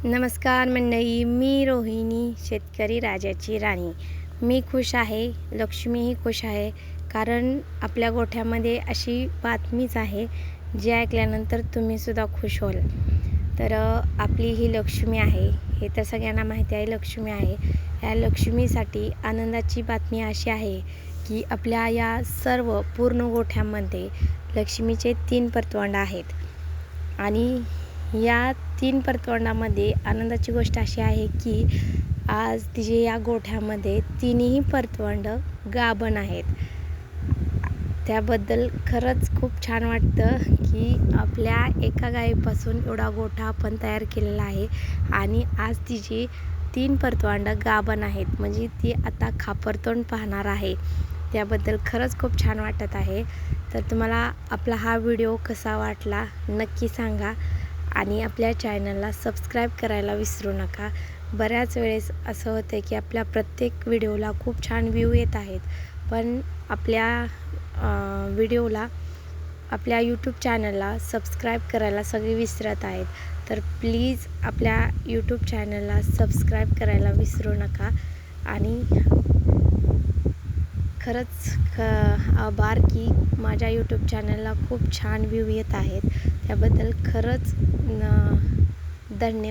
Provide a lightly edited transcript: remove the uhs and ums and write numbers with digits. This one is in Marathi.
नमस्कार मंडळी, मी रोहिणी, शेतकरी राजाची राणी. मी खुश आहे, लक्ष्मीही खुश आहे. कारण आपल्या गोठ्यामध्ये अशी बातमीच आहे जी ऐकल्यानंतर तुम्हीसुद्धा खुश व्हाल. तर आपली ही लक्ष्मी आहे, हे तर सगळ्यांना माहिती आहे. लक्ष्मी आहे, या लक्ष्मीसाठी आनंदाची बातमी अशी आहे की आपल्या या सर्व पूर्ण गोठ्यामध्ये लक्ष्मीचे 3 परतवंड आहेत. आणि या 3 परतवंडामध्ये आनंदाची गोष्ट अशी आहे की आज तिचे या गोठ्यामध्ये 3ही परतवंड गाभण आहेत. त्याबद्दल खरंच खूप छान वाटतं की आपल्या एका गायीपासून एवढा गोठा आपण तयार केलेला आहे आणि आज तिची 3 परतवंड गाभण आहेत. म्हणजे ती आता खापरतोंड पाहणार आहे. त्याबद्दल खरंच खूप छान वाटत आहे. तर तुम्हाला आपला हा व्हिडिओ कसा वाटला नक्की सांगा आणि आपल्या चॅनलला सबस्क्राईब करायला विसरू नका. बऱ्याच वेळेस असं होतं की आपल्या प्रत्येक व्हिडिओला खूप छान व्ह्यू येत आहेत, पण आपल्या व्हिडिओला आपल्या यूट्यूब चॅनलला सबस्क्राईब करायला सगळे विसरत आहेत. तर प्लीज आपल्या यूट्यूब चॅनलला सबस्क्राईब करायला विसरू नका. आणि खरंच आभार की माझ्या यूट्यूब चॅनलला खूप छान व्ह्यू येत आहेत. त्याबद्दल खरंच धन्यवाद.